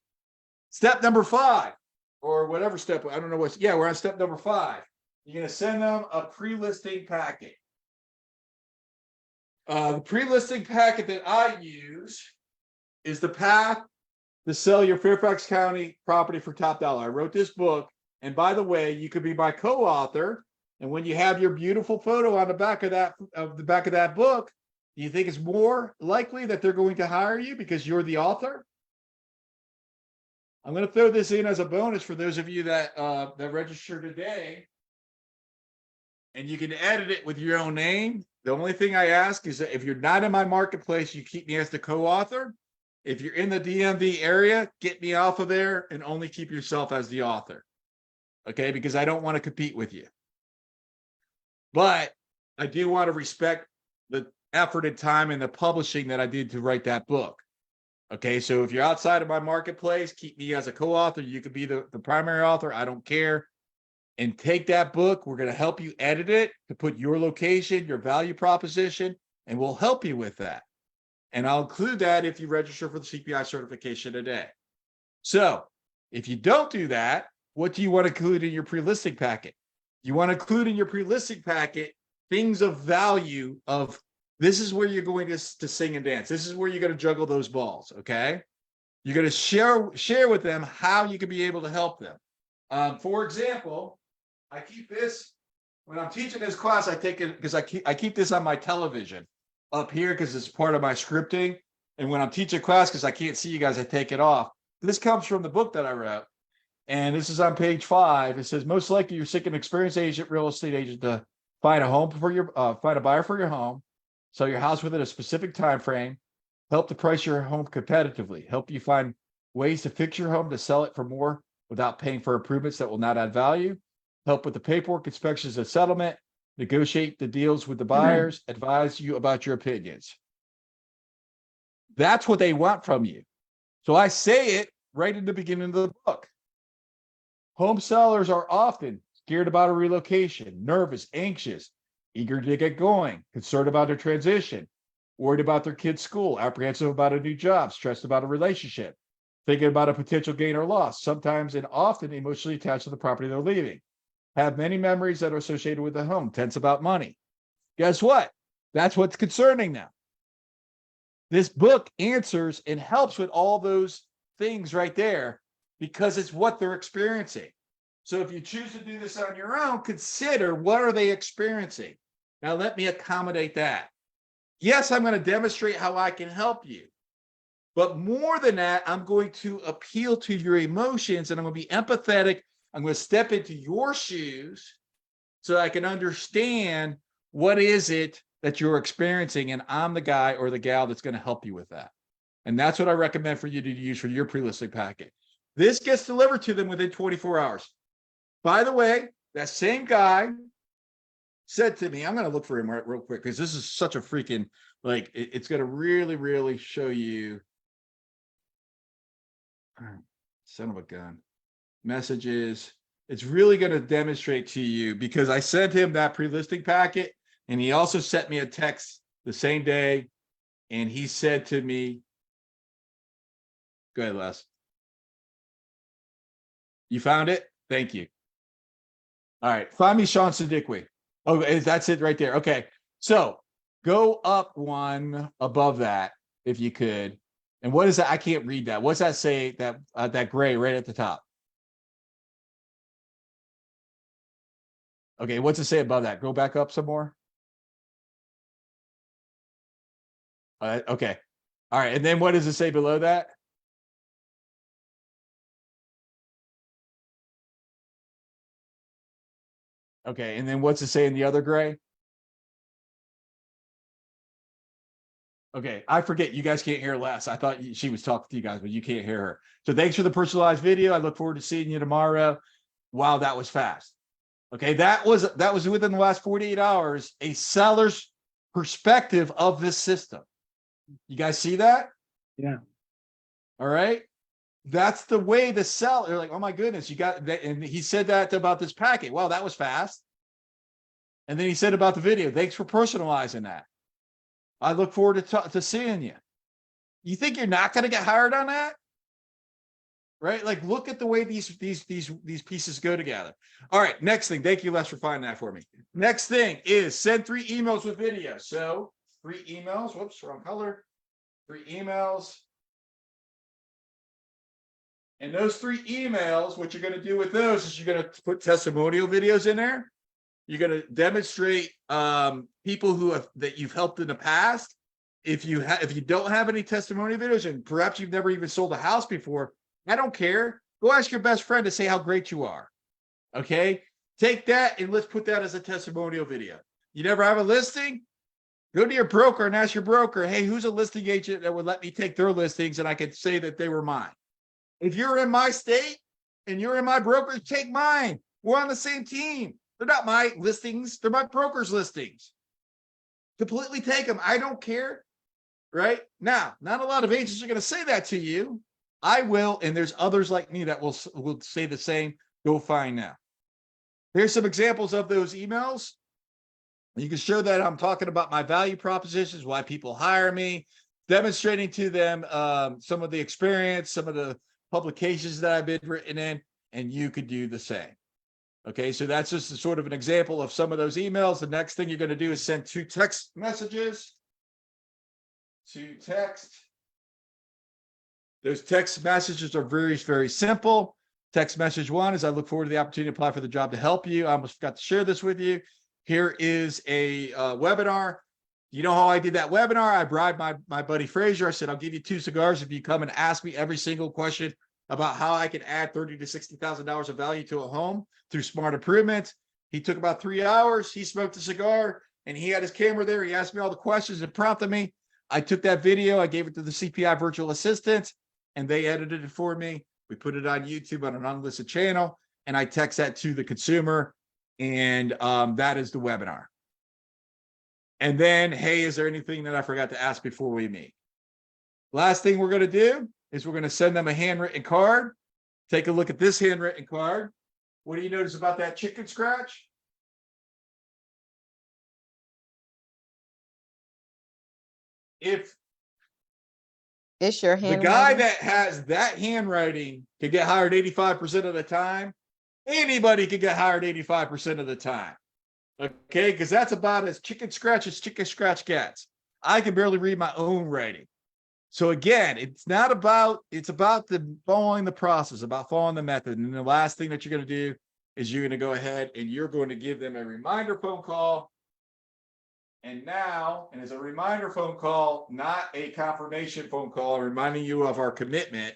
Step number 5, or whatever step, I don't know what's, yeah, we're on step number 5. You're going to send them a pre-listing packet. The pre-listing packet that I use is the path to sell your Fairfax County property for top dollar. I wrote this book, and by the way, you could be my co-author. And when you have your beautiful photo on the back of that book, do you think it's more likely that they're going to hire you because you're the author? I'm going to throw this in as a bonus for those of you that register today. And you can edit it with your own name. The only thing I ask is that if you're not in my marketplace, you keep me as the co-author. If you're in the DMV area, get me off of there and only keep yourself as the author. Okay, because I don't want to compete with you. But I do want to respect the effort and time and the publishing that I did to write that book. Okay, so if you're outside of my marketplace, keep me as a co-author. You could be the primary author. I don't care. And take that book. We're going to help you edit it to put your location, your value proposition, and we'll help you with that. And I'll include that if you register for the CPI certification today. So if you don't do that, what do you want to include in your pre-listing packet? You want to include in your pre-listing packet things of value of this is where you're going to sing and dance. This is where you're going to juggle those balls, okay? You're going to share with them how you can be able to help them. For example, I keep this, when I'm teaching this class, I take it because I keep this on my television up here because it's part of my scripting. And when I'm teaching class, because I can't see you guys, I take it off. This comes from the book that I wrote. And this is on page 5. It says, most likely you're seeking an experienced agent, real estate agent to find a home for your, find a buyer for your home, sell your house within a specific time frame, help to price your home competitively, help you find ways to fix your home to sell it for more without paying for improvements that will not add value, help with the paperwork, inspections, and settlement, negotiate the deals with the buyers, advise you about your opinions. That's what they want from you. So I say it right in the beginning of the book. Home sellers are often scared about a relocation, nervous, anxious, eager to get going, concerned about their transition, worried about their kid's school, apprehensive about a new job, stressed about a relationship, thinking about a potential gain or loss, sometimes and often emotionally attached to the property they're leaving, have many memories that are associated with the home, tense about money. Guess what? That's what's concerning them. This book answers and helps with all those things right there because it's what they're experiencing. So if you choose to do this on your own, consider what are they experiencing? Now let me accommodate that. Yes, I'm going to demonstrate how I can help you. But more than that, I'm going to appeal to your emotions and I'm going to be empathetic. I'm going to step into your shoes so I can understand what is it that you're experiencing. And I'm the guy or the gal that's going to help you with that. And that's what I recommend for you to use for your pre-listing packet. This gets delivered to them within 24 hours. By the way, that same guy said to me, I'm going to look for him real quick because this is such a freaking, like, it's going to really, really show you. Son of a gun. Messages. It's really going to demonstrate to you because I sent him that pre-listing packet and he also sent me a text the same day. And he said to me, go ahead, Les. You found it? Thank you. All right. Find me Sean Sadikwi. Oh, that's it right there. Okay. So go up one above that if you could. And what is that? I can't read that. What's that say? That gray right at the top. Okay, what's it say above that? Go back up some more. Okay. All right. And then what does it say below that? Okay. And then what's it say in the other gray? Okay. I forget. You guys can't hear Les. I thought she was talking to you guys, but you can't hear her. So thanks for the personalized video. I look forward to seeing you tomorrow. Wow, that was fast. Okay. That was within the last 48 hours, a seller's perspective of this system. You guys see that? Yeah. All right. That's the way the seller, they're like, oh my goodness, you got that. And he said that about this packet. Wow, that was fast. And then he said about the video, thanks for personalizing that. I look forward to seeing you. You think you're not going to get hired on that? Right? Like, look at the way these pieces go together. All right. Next thing. Thank you, Les, for finding that for me. Next thing is send 3 emails with video. So 3 emails. Whoops, wrong color. 3 emails. And those 3 emails, what you're going to do with those is you're going to put testimonial videos in there. You're going to demonstrate people that you've helped in the past. If you don't have any testimonial videos and perhaps you've never even sold a house before, I don't care. Go ask your best friend to say how great you are. Okay? Take that and let's put that as a testimonial video. You never have a listing? Go to your broker and ask your broker, hey, who's a listing agent that would let me take their listings and I could say that they were mine? If you're in my state and you're in my brokerage, take mine. We're on the same team. They're not my listings. They're my broker's listings. Completely take them. I don't care. Right? Now, not a lot of agents are going to say that to you. I will, and there's others like me that will say the same. Go find now. Here's some examples of those emails. You can show that I'm talking about my value propositions, why people hire me, demonstrating to them some of the experience, some of the publications that I've been written in, and you could do the same. Okay, so that's just a sort of an example of some of those emails. The next thing you're going to do is send 2 text messages. 2 text. Those text messages are very, very simple. Text message 1 is I look forward to the opportunity to apply for the job to help you. I almost forgot to share this with you. Here is a webinar. You know how I did that webinar? I bribed my buddy Frazier. I said, I'll give you 2 cigars if you come and ask me every single question about how I can add $30,000 to $60,000 of value to a home through smart improvements. He took about 3 hours. He smoked a cigar and he had his camera there. He asked me all the questions and prompted me. I took that video. I gave it to the CPI virtual assistant and they edited it for me. We put it on YouTube on an unlisted channel and I text that to the consumer. And that is the webinar. And then, hey, is there anything that I forgot to ask before we meet? Last thing we're going to do is we're going to send them a handwritten card. Take a look at this handwritten card. What do you notice about that chicken scratch? If It's your the handwriting. guy that has that handwriting can get hired 85% of the time, anybody can get hired 85% of the time. Okay, because that's about as chicken scratch gets. I can barely read my own writing. So again, it's about the following the process, about following the method. And the last thing that you're going to do is you're going to go ahead and you're going to give them a reminder phone call And now, and as a reminder phone call, not a confirmation phone call, reminding you of our commitment.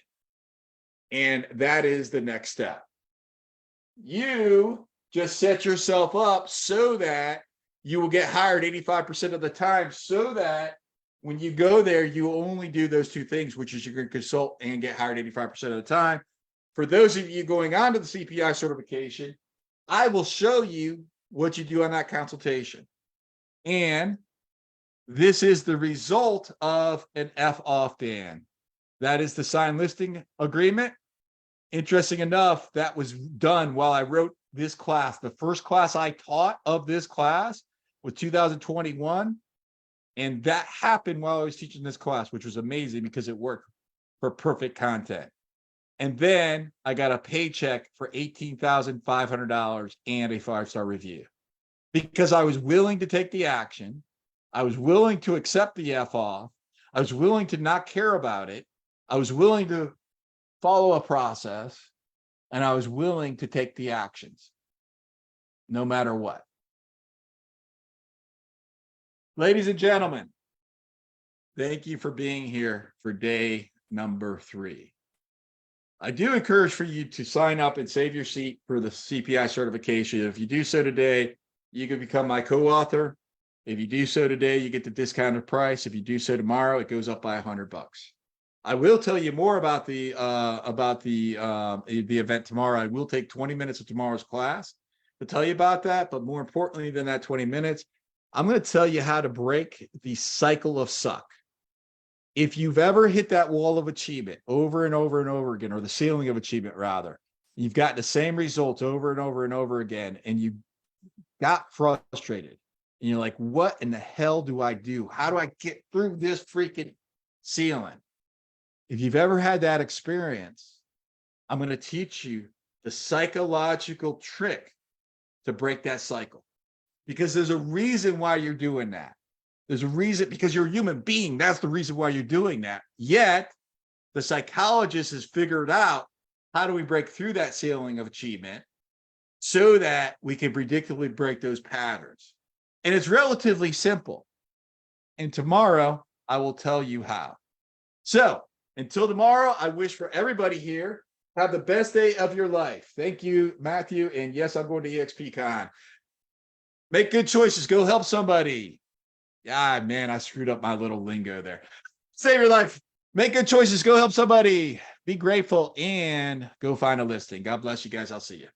And that is the next step. You just set yourself up so that you will get hired 85% of the time, so that when you go there, you only do those two things, which is you're going to consult and get hired 85% of the time. For those of you going on to the CPI certification, I will show you what you do on that consultation. And this is the result of an F-off, Dan. That is the signed listing agreement. Interesting enough, that was done while I wrote this class. The first class I taught of this class was 2021. And that happened while I was teaching this class, which was amazing because it worked for perfect content. And then I got a paycheck for $18,500 and a 5-star review because I was willing to take the action. I was willing to accept the F off. I was willing to not care about it. I was willing to follow a process, and I was willing to take the actions no matter what. Ladies and gentlemen, thank you for being here for day number 3. I do encourage for you to sign up and save your seat for the CPI certification. If you do so today, you can become my co-author. If you do so today, you get the discounted price. If you do so tomorrow, it goes up by $100. I will tell you more about the event tomorrow. I will take 20 minutes of tomorrow's class to tell you about that. But more importantly than that 20 minutes, I'm going to tell you how to break the cycle of suck. If you've ever hit that wall of achievement over and over and over again, or the ceiling of achievement rather, you've got the same results over and over and over again, and you got frustrated, and you're like, what in the hell do I do? How do I get through this freaking ceiling? If you've ever had that experience, I'm going to teach you the psychological trick to break that cycle. Because there's a reason why you're doing that. There's a reason, because you're a human being. That's the reason why you're doing that. Yet, the psychologist has figured out how do we break through that ceiling of achievement so that we can predictably break those patterns. And it's relatively simple. And tomorrow, I will tell you how. So, until tomorrow, I wish for everybody here, have the best day of your life. Thank you, Matthew. And yes, I'm going to EXPCon. Make good choices. Go help somebody. Yeah, man, I screwed up my little lingo there. Save your life. Make good choices. Go help somebody. Be grateful and go find a listing. God bless you guys. I'll see you.